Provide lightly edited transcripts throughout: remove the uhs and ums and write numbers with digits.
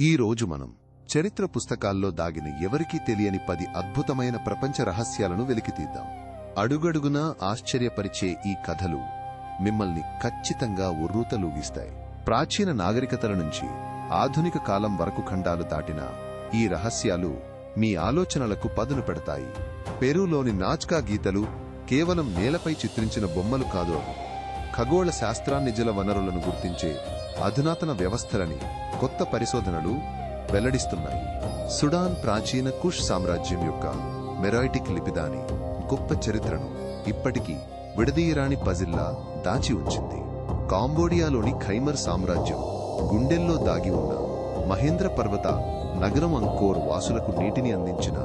ఈ రోజు మనం చరిత్ర పుస్తకాల్లో దాగిన ఎవరికీ తెలియని 10 అద్భుతమైన ప్రపంచ రహస్యాలను వెలికితీద్దాం. అడుగడుగునా ఆశ్చర్యపరిచే ఈ కథలు మిమ్మల్ని ఖచ్చితంగా ఉర్రూతలూగిస్తాయి. ప్రాచీన నాగరికతల నుంచి ఆధునిక కాలం వరకు ఖండాలు దాటిన ఈ రహస్యాలు మీ ఆలోచనలకు పదును పెడతాయి. పెరూలోని నాజ్కా గీతలు కేవలం నేలపై చిత్రించిన బొమ్మలు కాదు, ఖగోళ శాస్త్రాన్ని జల వనరులను గుర్తించే అధునాతన వ్యవస్థలని కొత్త పరిశోధనలు వెల్లడిస్తున్నాయి. సుడాన్ ప్రాచీన కుష్ సామ్రాజ్యం యొక్క మెరాయిటిక్ లిపిదాని గొప్ప చరిత్రను ఇప్పటికీ విడదీయరాని పజిల్లా దాచి ఉంచింది. కాంబోడియాలోని ఖైమర్ సామ్రాజ్యం గుండెల్లో దాగి ఉన్న మహేంద్ర పర్వత నగరం అంకోర్ వాసులకు నీటిని అందించిన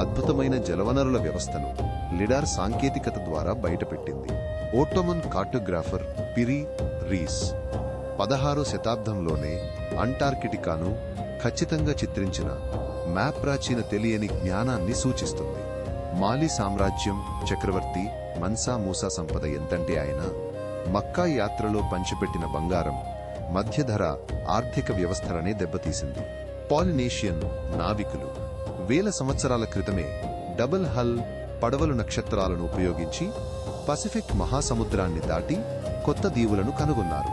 అద్భుతమైన జలవనరుల వ్యవస్థను లిడార్ సాంకేతికత ద్వారా బయటపెట్టింది. ఓట్టోమన్ కార్టోగ్రాఫర్ పిరి రీస్ 16వ శతాబ్దంలోనే అంటార్కిటికాను ఖచ్చితంగా చిత్రించిన మ్యాప్ ప్రాచీన తెలియని జ్ఞానాన్ని సూచిస్తుంది. మాలి సామ్రాజ్యం చక్రవర్తి మన్సా మూసా సంపద ఎంతంటే ఆయన మక్కా యాత్రలో పంచిపెట్టిన బంగారం మధ్యధర ఆర్థిక వ్యవస్థలనే దెబ్బతీసింది. పాలినేషియన్ నావికులు వేల సంవత్సరాల క్రితమే డబుల్ హల్ పడవలు నక్షత్రాలను ఉపయోగించి పసిఫిక్ మహాసముద్రాన్ని దాటి కొత్త దీవులను కనుగొన్నారు.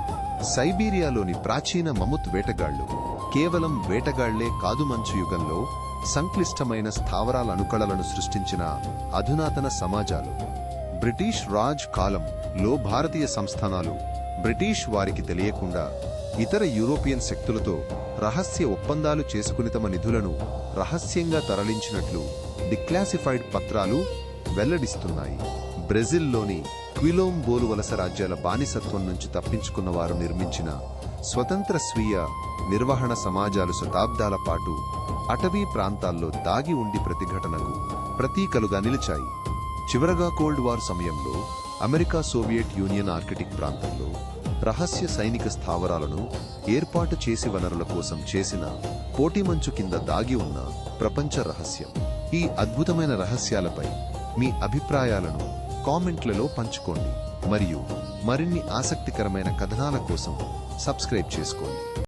సైబీరియాలోని ప్రాచీన మముత్ వేటగాళ్లు కేవలం వేటగాళ్లే కాదు, మంచు యుగంలో సంక్లిష్టమైన స్థావరాల అణుకళలను సృష్టించిన అధునాతన సమాజాలు. బ్రిటిష్ రాజ్ కాలంలో భారతీయ సంస్థానాలు బ్రిటిష్ వారికి తెలియకుండా ఇతర యూరోపియన్ శక్తులతో రహస్య ఒప్పందాలు చేసుకుని తమ నిధులను రహస్యంగా తరలించినట్లు డిక్లాసిఫైడ్ పత్రాలు వెల్లడిస్తున్నాయి. బ్రెజిల్లోని క్విలోంబోలు వలస రాజ్యాల బానిసత్వం నుంచి తప్పించుకున్న వారు నిర్మించిన స్వతంత్ర స్వీయ నిర్వహణ సమాజాలు శతాబ్దాల పాటు అటవీ ప్రాంతాల్లో దాగి ఉండి ప్రతిఘటనకు ప్రతీకలుగా నిలిచాయి. చివరగా కోల్డ్ వార్ సమయంలో అమెరికా సోవియట్ యూనియన్ ఆర్కిటిక్ ప్రాంతంలో రహస్య సైనిక స్థావరాలను ఏర్పాటు చేసి వనరుల కోసం చేసిన పోటీమంచు కింద దాగి ఉన్న ప్రపంచ రహస్యం. ఈ అద్భుతమైన రహస్యాలపై మీ అభిప్రాయాలను కామెంట్లలో పంచుకోండి మరియు మరిన్ని ఆసక్తికరమైన కథనాల కోసం సబ్స్క్రైబ్ చేసుకోండి.